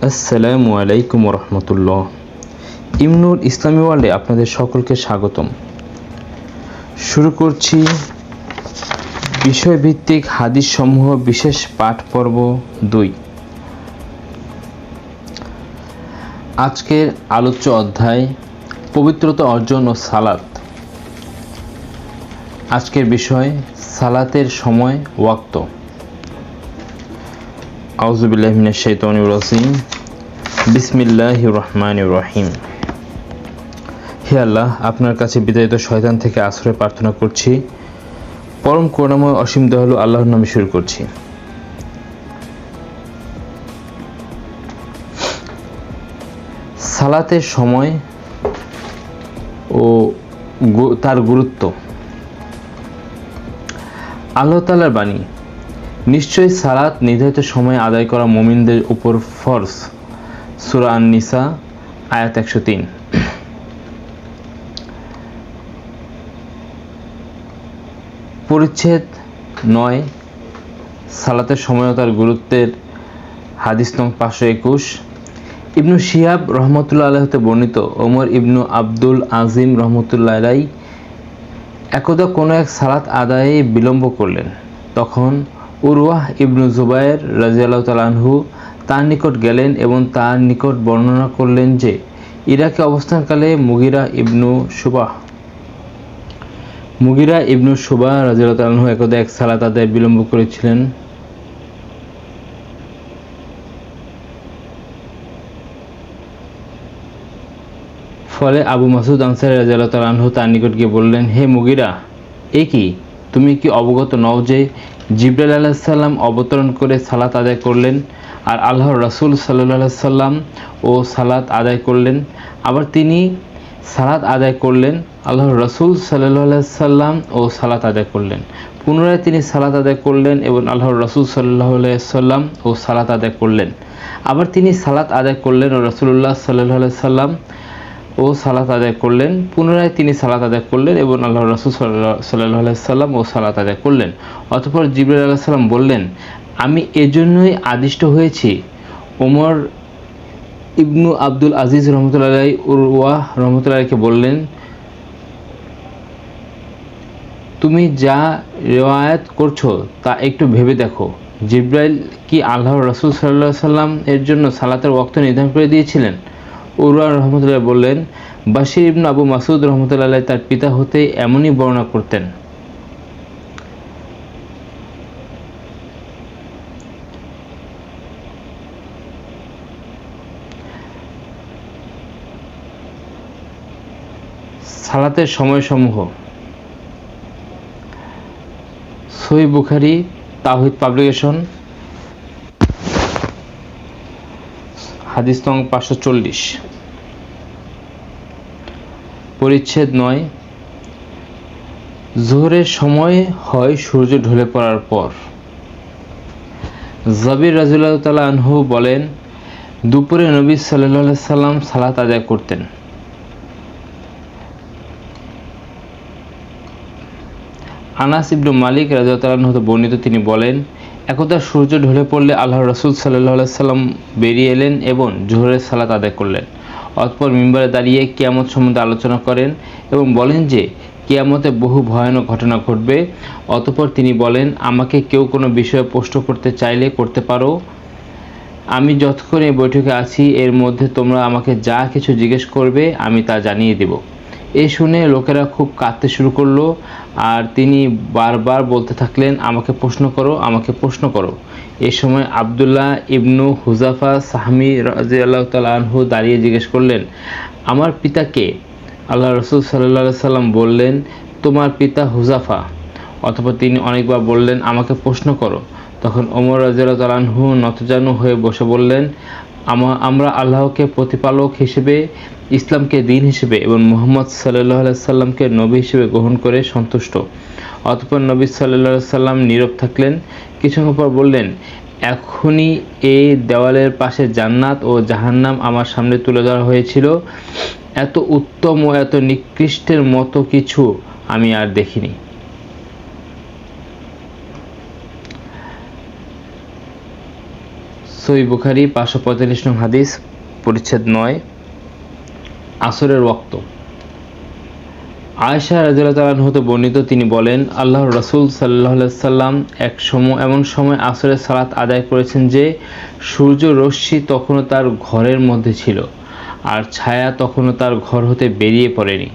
আসসালামু আলাইকুম রহমতুল্লাহ। ইমনুর ইসলামী ওয়ার্ল্ডে আপনাদের সকলকে স্বাগতম। শুরু করছি বিষয়ভিত্তিক হাদিস সমূহ বিশেষ পাঠ পর্ব 2। আজকের আলোচ্য অধ্যায় পবিত্রতা অর্জন ও সালাত। আজকের বিষয় সালাতের সময় ওয়াক্ত। আউযু বিল্লাহি মিনাশ শাইতানির রাজিম। বিসমিল্লাহির রহমানির রহিম। হে আল্লাহ, আপনার কাছে বিতাড়িত শয়তান থেকে আশ্রয় প্রার্থনা করছি। পরম করুণাময় অসীম দয়ালু আল্লাহর নামে শুরু করছি। সালাতের সময় ও তার গুরুত্ব। আল্লাহ তাআলার বাণী, নিশ্চয়ই সালাত নির্ধারিত সময়ে আদায় করা মুমিনদের উপর ফরজ। সূরা আন-নিসা আয়াত 103। পরিচ্ছেদ 9, সালাতের সময় ও তার গুরুত্বের হাদিস নং 521। ইবনু শিহাব রহমতুল্লাহ আলাইহি হতে বর্ণিত, ওমর ইবনু আব্দুল আজিম রহমতুল্লাহ আলাইহি একদা কোনো এক সালাত আদায়ে বিলম্ব করলেন। তখন উরওয়াহ ইবনু জুবায়ের রাদিয়াল্লাহু তাআলা আনহু তার নিকট গেলেন এবং তার নিকট বর্ণনা করলেন যে ইরাকে অবস্থানকালে মুগিরা ইবনু শুবা রাদিয়াল্লাহু তাআলা আনহু একদা এক সালাত আদায়ে বিলম্ব করেছিলেন। ফলে আবু মাসউদ আনসারী রাদিয়াল্লাহু তাআলা আনহু তার নিকট গিয়ে বললেন, হে মুগিরা, এ কি, তুমি কি অবগত নও যে জিবরাইল আলাইহিস সালাম অবতরণ করে সালাত আদায় করলেন আর আল্লাহর রাসূল সাল্লাল্লাহু আলাইহি সাল্লাম ও সালাত আদায় করলেন। আবার তিনি সালাত আদায় করলেন, আল্লাহর রাসূল সাল্লাল্লাহু আলাইহি সাল্লাম ও সালাত আদায় করলেন। পুনরায় তিনি সালাত আদায় করলেন এবং আল্লাহর রাসূল সাল্লাল্লাহু আলাইহি সাল্লাম ও সালাত আদায় করলেন। আবার তিনি সালাত আদায় করলেন ও রাসূলুল্লাহ সাল্লাল্লাহু আলাইহি সাল্লাম ও সালাত আদায় করলেন। পুনরায় তিনি সালাত আদায় করলেন এবং আল্লাহর রাসূল সাল্লাল্লাহু আলাইহি সাল্লাম ও সালাত আদায় করলেন। অতঃপর জিবরাইল আলাইহিস সালাম বললেন, আমি এজন্যই আদিষ্ট হয়েছি। ওমর ইবনু আব্দুল আজিজ রহমতুল্লাহ আলাইহি উরওয়াহ রহমতুল্লাহ আলাইহিকে বললেন, তুমি যা রিওয়ায়াত করছো তা একটু ভেবে দেখো। জিবরাইল কি আল্লাহর রাসূল সাল্লাল্লাহু আলাইহি সাল্লাম এর জন্য সালাতের ওয়াক্ত নির্ধারণ করে দিয়েছিলেন? উরওয়াহ রহমতুল্লাহ বললেন, বাশির ইবনু আবু মাসউদ রহমতুল্লাহ আলাইহি তার পিতা হতে এমনই বর্ণনা করতেন। সালাতের সময়সমূহ। সহিহ বুখারী তাওহীদ পাবলিকেশন হাদিস নং 540। পরিচ্ছেদ 9, যোহরের সময় হয় সূর্য ঢলে পড়ার পর। জাবির রাদিয়াল্লাহু তাআলা আনহু বলেন, দুপুরে নবী সাল্লাল্লাহু আলাইহি সাল্লাম সালাত আদায় করতেন। আনাস ইবনু মালিক রাদিয়াল্লাহু তাআলা আনহু হতে বর্ণিত, তিনি বলেন, একদা সূর্য ঢলে পড়লে আল্লাহর রাসূল সাল্লাল্লাহু আলাইহি সাল্লাম বেরিয়ে এলেন এবং যোহরের সালাত আদায় করলেন। অতঃপর মিম্বারে দাঁড়িয়ে কিয়ামত সম্বন্ধে আলোচনা করেন এবং বলেন যে কিয়ামতে বহু ভয়ানক ঘটনা ঘটবে। অতঃপর তিনি বলেন, আমাকে কেউ কোনো বিষয়ে প্রশ্ন করতে চাইলে করতে পারো। আমি যতক্ষণ এই বৈঠকে আছি এর মধ্যে তোমরা আমাকে যা কিছু জিজ্ঞেস করবে আমি তা জানিয়ে দেব। এ শুনে লোকেরা খুব কাঁদতে শুরু করলো আর তিনি বারবার বলতে থাকলেন, আমাকে প্রশ্ন করো, আমাকে প্রশ্ন করো। এ সময় আব্দুল্লাহ ইবনু হুযাফা সাহমী রাদিয়াল্লাহু তাআলা আনহু দাঁড়িয়ে জিজ্ঞেস করলেন, আমার পিতা কে? আল্লাহর রাসূল সাল্লাল্লাহু আলাইহি সাল্লাম বললেন, তোমার পিতা হুযাফা। অতঃপর তিনি অনেকবার বললেন, আমাকে প্রশ্ন করো। তখন ওমর রাদিয়াল্লাহু তাআলা আনহু নতজানু হয়ে বসে বললেন, আমরা আল্লাহকে প্রতিপালক হিসেবে, ইসলামকে দ্বীন হিসেবে এবং মুহাম্মদ সাল্লাল্লাহু আলাইহি সাল্লামকে নবী হিসেবে গ্রহণ করে সন্তুষ্ট। অতঃপর নবী সাল্লাল্লাহু আলাইহি সাল্লাম নীরব থাকলেন। কিছুক্ষণ পর বললেন, এখনই এই দেওয়ালের পাশে জান্নাত ও জাহান্নাম আমার সামনে তুলে ধরা হয়েছিল। এত উত্তম ও এত নিকৃষ্টের মতো কিছু আমি আর দেখিনি। সহিহ বুখারী 545 নং হাদিস, পরিচ্ছেদ 9, আসরের ওয়াক্ত। আয়েশা রাদিয়াল্লাহু তাআলা হতে বর্ণিত, তিনি বলেন, আল্লাহর রাসূল সাল্লাল্লাহু আলাইহি ওয়াসাল্লাম এমন সময় আসরের সালাত আদায় করেছেন যে সূর্য রশ্মি তখনও তার ঘরের মধ্যে ছিল, আর ছায়া তখনও তার ঘর হতে বেরিয়ে পড়েনি।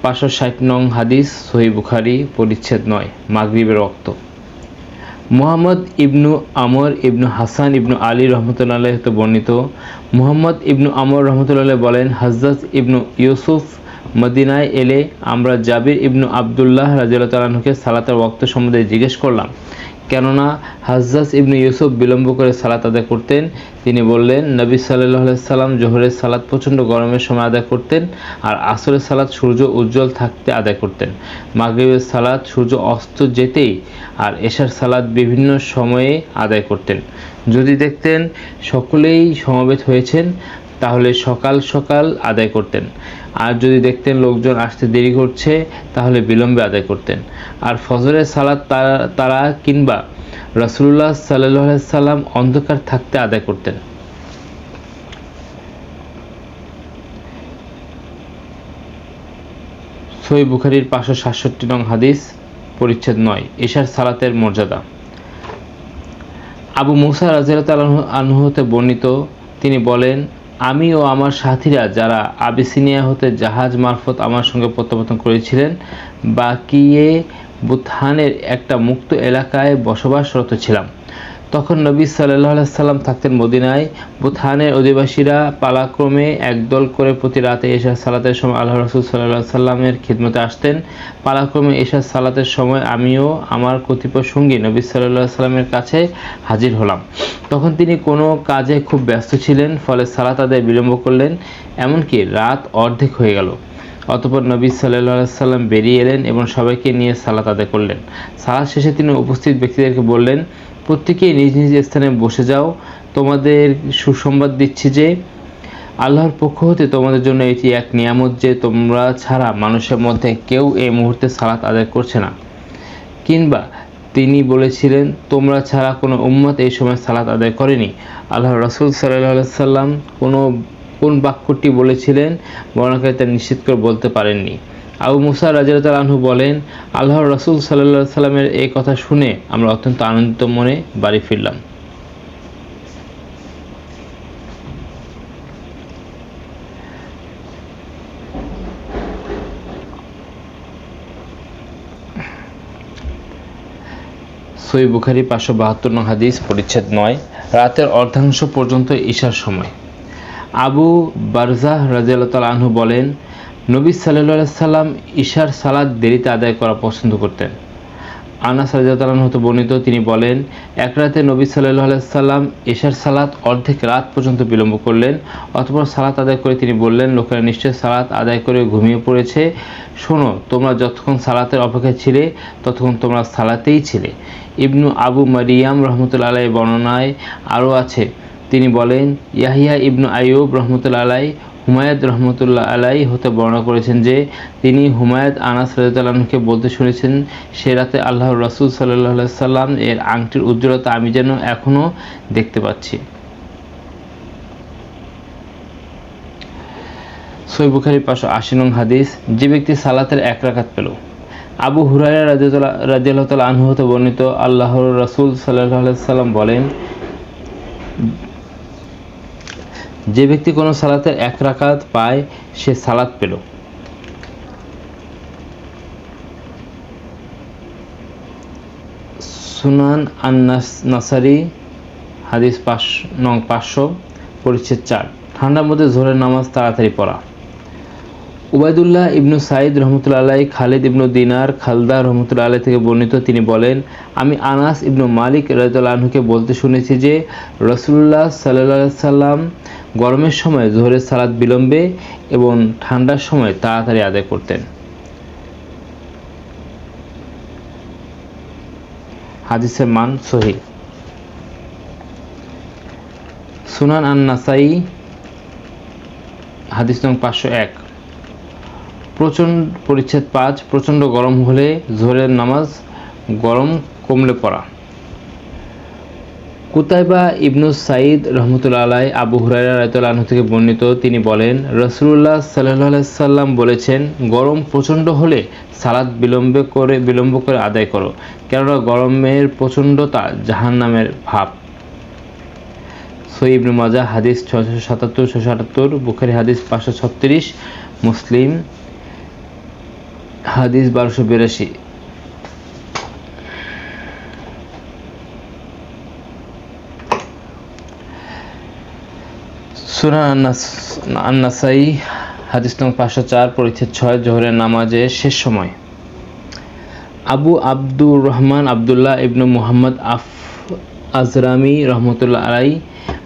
560 নং হাদিস, সহিহ বুখারী, পরিচ্ছেদ 9, মাগরিবের ওয়াক্ত। মুহাম্মদ ইবনু আমর ইবনু হাসান ইবনু আলী রহমতুল্লাহ আলাইহি হতে বর্ণিত, মুহাম্মদ ইবনু আমর রহমতুল্লাহ আলাইহি বলেন, হযরত ইবনু ইউসুফ মদিনায় এলে আমরা জাবির ইবনু আবদুল্লাহ রাদিয়াল্লাহু তাআলা আনহুকে সালাতের ওয়াক্ত সম্বন্ধে জিজ্ঞেস করলাম, কেননা হযরত ইবনু ইউসুফ বিলম্ব করে সালাত আদায় করতেন। তিনি বললেন, নবী সাল্লাল্লাহু আলাইহি সাল্লাম জোহরের সালাত প্রচণ্ড গরমের সময় আদায় করতেন, আর আসরের সালাত সূর্য উজ্জ্বল থাকতে আদায় করতেন। মাগরিবের সালাত সূর্য অস্ত যেতেই আর এশার সালাত বিভিন্ন সময়ে আদায় করতেন। যদি দেখতেন সকলেই সমবেত হয়েছেন তাহলে সকাল সকাল আদায় করতেন, আর যদি দেখতেন লোকজন আসতে দেরি করছে তাহলে বিলম্বে আদায় করতেন। আর ফজরের সালাত তারা কিংবা রাসূলুল্লাহ সাল্লাল্লাহু আলাইহি সাল্লাম অন্ধকার থাকতে আদায় করতেন। সহিহ বুখারীর 567 নং হাদিস, পরিচ্ছেদ 9, এশার সালাতের মর্যাদা। আবু মুসা রাদিয়াল্লাহু আনহু হতে বর্ণিত, তিনি বলেন, আমি ও আমার সাথীরা যারা আবিসিনিয়া হতে জাহাজ মারফত আমার সঙ্গে প্রত্যাবর্তন করেছিলেন, বাকিয়ে বুতহানের একটা মুক্ত এলাকায় বসবাসরত ছিলাম। তখন নবী সাল্লাল্লাহু আলাইহি সাল্লাম থাকতেন মদিনায়। বুতহানের অধিবাসীরা পালাক্রমে একদল করে প্রতি রাতে এশার সালাতের সময় আল্লাহ রাসূল সাল্লাল্লাহু আলাইহি সাল্লামের খিদমতে আসতেন। পালাক্রমে এশার সালাতের সময় আমিও আমার কতিপয় সঙ্গী নবী সাল্লাল্লাহু আলাইহি সাল্লামের কাছে হাজির হলাম। তখন তিনি কোনো কাজে খুব ব্যস্ত ছিলেন, ফলে সালাত আদায় বিলম্ব করলেন, এমনকি রাত অর্ধেক হয়ে গেল। অতঃপর নবী সাল্লাল্লাহু আলাইহি সাল্লাম বেরিয়ে এলেন এবং সবাইকে নিয়ে সালাত আদায় করলেন। সালাত শেষে তিনি উপস্থিত ব্যক্তিদেরকে বললেন, প্রত্যেকেই নিজ নিজ স্থানে বসে যাও। তোমাদের সুসংবাদ দিচ্ছি যে আল্লাহর পক্ষ হতে তোমাদের জন্য এটি এক নিয়ামত যে তোমরা ছাড়া মানুষের মধ্যে কেউ এই মুহূর্তে সালাত আদায় করছে না। কিংবা তিনি বলেছিলেন, তোমরা ছাড়া কোনো উম্মত এই সময় সালাত আদায় করেনি। আল্লাহর রাসূল সাল্লাল্লাহু আলাইহি সাল্লাম কোন বাক্যটি বলেছিলেন বর্ণনাকারী তা নিশ্চিত করে বলতে পারেননি। আবু মুসা রাদিয়াল্লাহু আনহু বলেন, আল্লাহর রাসূল সাল্লাল্লাহু আলাইহি সাল্লামের এই কথা শুনে আমরা অত্যন্ত আনন্দিত মনে বাড়ি ফিরলাম। সহিহ বুখারী 572 নং হাদিস, পরিচ্ছেদ 9, রাতের অর্ধাংশ পর্যন্ত ঈশার সময়। আবু বারজাহ রাদিয়াল্লাহু তাআলা আনহু বলেন, নবী সাল্লাল্লাহু আলাইহি সাল্লাম ঈশার সালাত দেরিতে আদায় করা পছন্দ করতেন। আনাস রাদিয়াল্লাহু আনহু হতে বর্ণিত, তিনি বলেন, এক রাতে নবী সাল্লাল্লাহু আলাইহি সাল্লাম ঈশার সালাত অর্ধেক রাত পর্যন্ত বিলম্ব করলেন। অতঃপর সালাত আদায় করে তিনি বললেন, লোকেরা নিশ্চয় সালাত আদায় করে ঘুমিয়ে পড়েছে। শোনো, তোমরা যতক্ষণ সালাতের অপেক্ষায় ছিলে ততক্ষণ তোমরা সালাতেই ছিলে। ইবনু আবু মারিয়াম রহমতুল্লাহ আলাইহি বর্ণনায় আরও আছে, তিনি বলেন, ইয়াহিয়া ইবনু আইয়ুব রহমতুল্লাহ আলাইহি হুমায়দ রহমতুল্লাহ আলাইহি হতে বর্ণনা করেছেন যে তিনি হুমায়দ আনাস রাদিয়াল্লাহু আনহুকে বলতে শুনেছেন, সে রাতে আল্লাহর রাসূল সাল্লাল্লাহু আলাইহি সাল্লাম এর আংটির উজ্জ্বলতা আমি যেন এখনো দেখতে পাচ্ছি। সহিহ বুখারী 580 নং হাদিস, যে ব্যক্তি সালাতের এক রাকাত পেল। আবু হুরায়রা রাদিয়াল্লাহু তাআলা আনহু হতে বর্ণিত, আল্লাহর রাসূল সাল্লাল্লাহু আলাইহি সাল্লাম বলেন, যে ব্যক্তি কোনো সালাতের এক রাকাত পায় সে সালাত পেল। সুনান আন-নাসারী হাদিস 500, পরিচ্ছেদ 4, ঠান্ডার মধ্যে জোহরের নামাজ তাড়াতাড়ি পড়া। উবাইদুল্লাহ ইবনু সাইদ রহমতুল্লাহ আলাইহি খালিদ ইবনু দিনার খালদা রহমতুল্লাহ আলাইহি থেকে বর্ণিত, তিনি বলেন, আমি আনাস ইবনু মালিক রাদিয়াল্লাহু আনহুকে বলতে শুনেছি যে রাসূলুল্লাহ সাল্লাল্লাহু আলাইহি সাল্লাম গরমের সময় জোহরের সালাত বিলম্বে এবং ঠান্ডার সময় তাড়াতাড়ি আদায় করতেন। হাদিসের মান সহিহ। সুনান আন-নাসাই হাদিস নং 501, পরিচ্ছেদ 5, প্রচণ্ড গরম হলে জোহরের নামাজ গরম কমলে পড়া। কুতাইবা ইবনু সাঈদ রহমতুল্লাহ আলাইহি আবু হুরায়রা রাদিয়াল্লাহু আনহু থেকে বর্ণিত, তিনি বলেন, রাসূলুল্লাহ সাল্লাল্লাহু আলাইহি সাল্লাম বলেছেন, গরম প্রচণ্ড হলে সালাত বিলম্ব করে আদায় করো, কেননা গরমের প্রচণ্ডতা জাহান্নামের ভাব। সহিহ ইবনে মাজাহ হাদিস 677-678, বুখারী হাদিস 536, মুসলিম হাদিস 1282। সুনান আন-নাসাই হাদিস নং 504, পরিচ্ছেদ 6, জোহরের নামাজের শেষ সময়। আবু আব্দুর রহমান আব্দুল্লাহ ইবনু মুহাম্মদ আজরামি রহমতুল্লাহ আলাইহি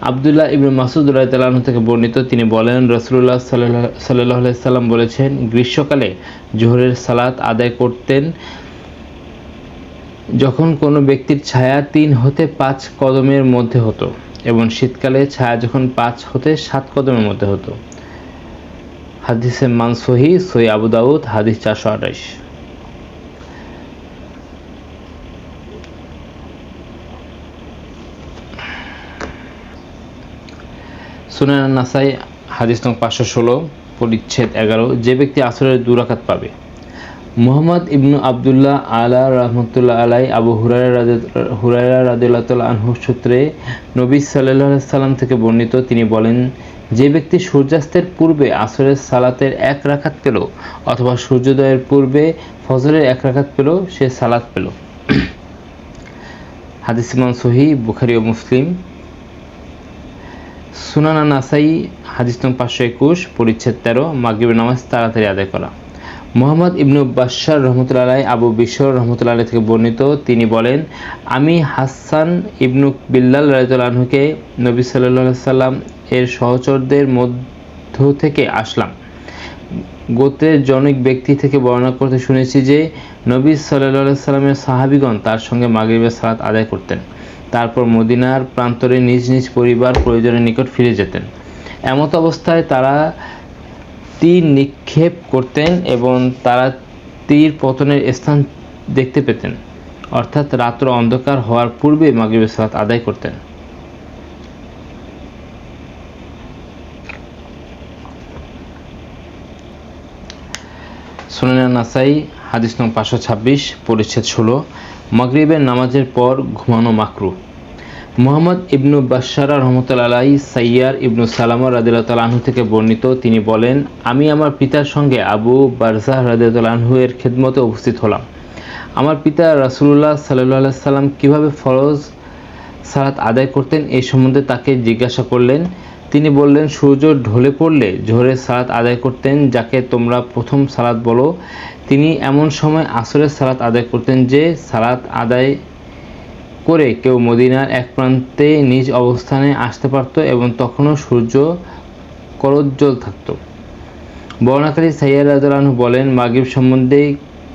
আব্দুল্লাহ ইবনু মাসউদ রাদিয়াল্লাহু আনহু থেকে বর্ণিত, তিনি বলেন, রাসূলুল্লাহ সাল্লাল্লাহু আলাইহি সাল্লাম বলেছেন, গ্রীষ্মকালে জোহরের সালাত আদায় করতেন যখন কোনো ব্যক্তির ছায়া 3 হতে 5 কদমের মধ্যে হতো, এবং শীতকালে ছায়া যখন 5 হতে 7 কদমের মধ্যে হতো। হাদিসে মান সহিহ আবু দাউদ হাদিস 428। সুনান আন-নাসাই হাদিস নং 516, পরিচ্ছেদ 11, যে ব্যক্তি আসরের 2 রাকাত পাবে। মুহাম্মদ ইবনু আবদুল্লাহ আলা রহমতুল্লাহ আলাইহি আবু হুরায়রা রাদিয়াল্লাহু আনহু সূত্রে নবী সাল্লাল্লাহু আলাইহি সাল্লাম থেকে বর্ণিত, তিনি বলেন, যে ব্যক্তি সূর্যাস্তের পূর্বে আসরের সালাতের 1 রাকাত পেল অথবা সূর্যোদয়ের পূর্বে ফজরের 1 রাকাত পেল, সে সালাত পেল। হাদিস মান সহিহ, বুখারী ও মুসলিম। সুনান আন-নাসাই হাদিস নং 521, পরিচ্ছেদ 13, মাগরিবের নামাজ তাড়াতাড়ি আদায় করা। মুহাম্মদ ইবনু বাশশার রহমতুল্লাহ আলাইহি আবু বিশর রহমতুল্লাহ আলাইহি থেকে বর্ণিত, তিনি বলেন, আমি হাসান ইবনু বিল্লাল রাদিয়াল্লাহু আনহুকে নবী সাল্লাল্লাহু আলাইহি সাল্লাম এর সহচরদের মধ্য থেকে আসলাম গোত্রের জনৈক ব্যক্তি থেকে বর্ণনা করতে শুনেছি যে নবী সাল্লাল্লাহু আলাইহি সাল্লামের সাহাবীগণ তার সঙ্গে মাগরিবের সালাত আদায় করতেন, তারপর মদিনার প্রান্তরে নিজ নিজ পরিবার পরিজনের নিকট ফিরে যেতেন। এমত অবস্থায় তারা তীর নিক্ষেপ করতেন এবং তারা তীর পতনের স্থান দেখতে পেতেন, অর্থাৎ রাত্র অন্ধকার হওয়ার পূর্বে মাগরিবের সালাত আদায় করতেন। সুনান আন-নাসাই হাদিস নং 526, পরিচ্ছেদ 16, মাগরিবের নামাজের পর ঘুমানো মাকরুহ। মুহাম্মদ ইবনু বাশশার রহমতুল্লাহ আলাইহি সাইয়ার ইবনু সালামা রাদিয়াল্লাহু আনহু থেকে বর্ণিত, তিনি বলেন, আমি আমার পিতার সঙ্গে আবু বারজাহ রাদিয়াল্লাহু আনহু এর খেদমতে উপস্থিত হলাম। আমার পিতা রাসূলুল্লাহ সাল্লাল্লাহু আলাইহি সাল্লাম কিভাবে ফরজ সালাত আদায় করতেন এই সম্বন্ধে তাকে জিজ্ঞাসা করলেন। তিনি বললেন, সূর্য ঢলে পড়লে জোহরের সালাত আদায় করতেন, যাকে তোমরা প্রথম সালাত বলো। তিনি এমন সময় আসরের সালাত আদায় করতেন যে সালাত আদায় করে কেউ মদিনার এক প্রান্তে নিজ অবস্থানে আসতে পারত এবং তখনও সূর্য করোজ্জ্বল থাকত। বর্ণনাকারী সাইয়ার রাদিয়াল্লাহু আনহু বলেন, মাগরিব সম্বন্ধে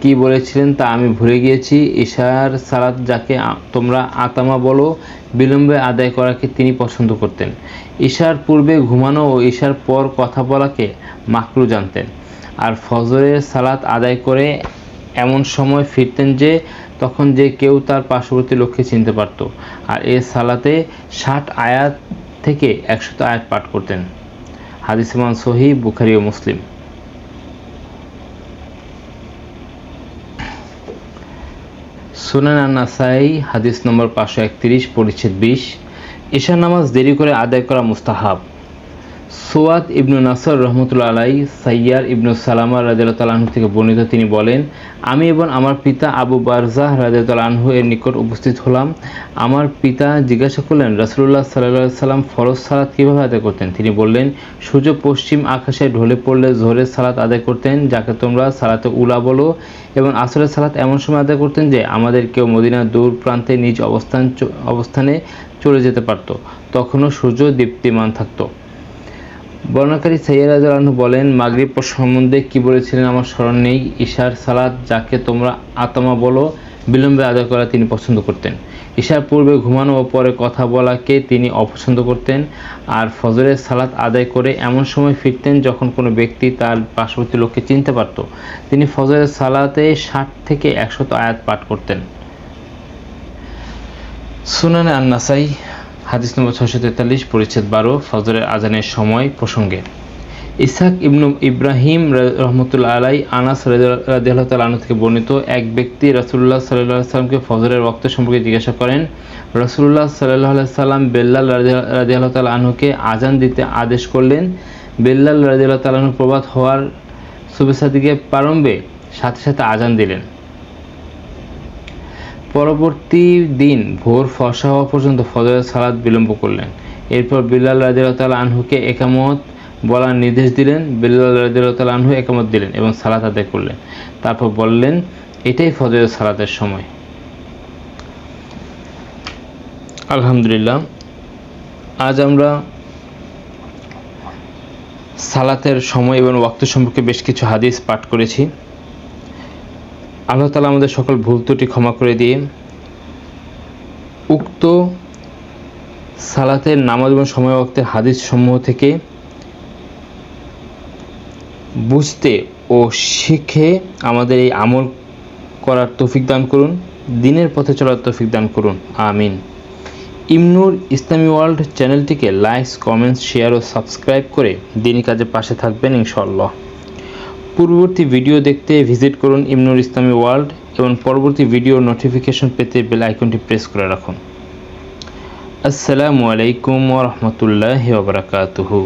কি বলেছিলেন তা আমি ভুলে গিয়েছি। ইশার সালাত, যাকে তোমরা আতামা বলো, বিলম্বে আদায় করাকে তিনি পছন্দ করতেন। ইশার পূর্বে ঘুমানো ও ইশার পর কথা বলাকে মাকরুহ জানতেন। আর ফজরের সালাত আদায় করে এমন সময় ফিরতেন যে তখন যে কেউ তার পার্শ্ববর্তী লোককে চিনতে পারত। আর এ সালাতে 60 আয়াত থেকে 100 আয়াত পাঠ করতেন। হাদিস মান সহিহ, বুখারী ও মুসলিম। সুনান আন-নাসাই হাদিস নম্বর 531, পরিচ্ছেদ 20, ঈশার নামাজ দেরি করে আদায় করা মুস্তাহাব। সুয়াদ ইবনু নাসর রহমতুল্লাহ আলাইহি সাইয়ার ইবনু সালামা রাদিয়াল্লাহু আনহু থেকে বর্ণিত, তিনি বলেন, আমি এবং আমার পিতা আবু বারজাহ রাদিয়াল্লাহু আনহু এর নিকট উপস্থিত হলাম। আমার পিতা জিজ্ঞাসা করলেন, রাসূলুল্লাহ সাল্লাল্লাহু আলাইহি সাল্লাম ফরজ সালাত কিভাবে আদায় করতেন? তিনি বললেন, সূর্য পশ্চিম আকাশে ঢলে পড়লে জোহরের সালাত আদায় করতেন, যাকে তোমরা সালাতে উলা বলো, এবং আসরের সালাত এমন সময় আদায় করতেন যে আমাদের কেউ মদিনার দূর প্রান্তে নিজ অবস্থানে চলে যেতে পারত, তখনও সূর্য দীপ্তিমান থাকত। বর্ণনাকারী সাইয়ার রাদিয়াল্লাহু আনহু বলেন, মাগরিব সম্বন্ধে কি বলেছিলেন আমার স্মরণ নেই। ঈশার সালাত, যাকে তোমরা আতামা বলো, বিলম্বে আদায় করা তিনি পছন্দ করতেন। ঈশার পূর্বে ঘুমানো ও পরে কথা বলাকে তিনি অপছন্দ করতেন। আর ফজরের সালাত আদায় করে এমন সময় ফিরতেন যখন কোনো ব্যক্তি তার পার্শ্ববর্তী লোককে চিনতে পারত। তিনি ফজরের সালাতে 60 থেকে 100 আয়াত পাঠ করতেন। সুনানে আন-নাসাই হাদিস নম্বর 643 পরিচ্ছেদ 12 ফজরের আজানের সময় প্রসঙ্গে। ইসহাক ইবনু ইব্রাহিম রহমতুল্লাহ আলাই আনাস রাদিয়াল্লাহু তাআলা আনহু থেকে বর্ণিত, এক ব্যক্তি রাসূলুল্লাহ সাল্লাল্লাহু আলাইহি সাল্লামকে ফজরের ওয়াক্ত সম্পর্কে জিজ্ঞাসা করেন। রাসূলুল্লাহ সাল্লাল্লাহু আলাইহি সাল্লাম বেল্লাল রাদিয়াল্লাহু তাআলা আনহুকে আজান দিতে আদেশ করলেন। বেল্লাল রাদিয়াল্লাহু তাআলা আনহু প্রভাত হওয়ার শুভেচ্ছা দিকে প্রারম্ভে সাথে সাথে আজান দিলেন। পরবর্তী দিন ভোর ফর্সা হওয়া পর্যন্ত ফজরের সালাত বিলম্ব করলেন। এরপর বিল্লাল রাদিয়াল্লাহু তাআলা আনহুকে একামত বলার নির্দেশ দিলেন। বিল্লাল রাদিয়াল্লাহু তাআলা আনহু একামত দিলেন এবং সালাত আদায় করলেন। তারপর বললেন, এটাই ফজরের সালাতের সময়। আলহামদুলিল্লাহ, আজ আমরা সালাতের সময় এবং ওয়াক্ত সম্পর্কে বেশ কিছু হাদিস পাঠ করেছি। আল্লাহ তাআলা আমাদের সকল ভুল ত্রুটি ক্ষমা করে দিয়ে উক্ত সালাতের নামাজ এবং সময় ওয়াক্তের হাদিস সমূহ থেকে বুঝতে ও শিখে আমাদের এই আমল করার তৌফিক দান করুন, দ্বীনের পথে চলার তৌফিক দান করুন, আমিন। ইমনুর ইসলামী ওয়ার্ল্ড চ্যানেলটিকে লাইক, কমেন্টস, শেয়ার ও সাবস্ক্রাইব করে দ্বীনি কাজে পাশে থাকবেন ইনশাআল্লাহ। পূর্ববর্তী ভিডিও দেখতে ভিজিট করুন ইমনুর ইসলামী ওয়ার্ল্ড এবং পরবর্তী ভিডিও নোটিফিকেশন পেতে বেল আইকনটি প্রেস করে রাখুন। আসসালামু আলাইকুম ওয়া রাহমাতুল্লাহি ওয়া বারাকাতুহু।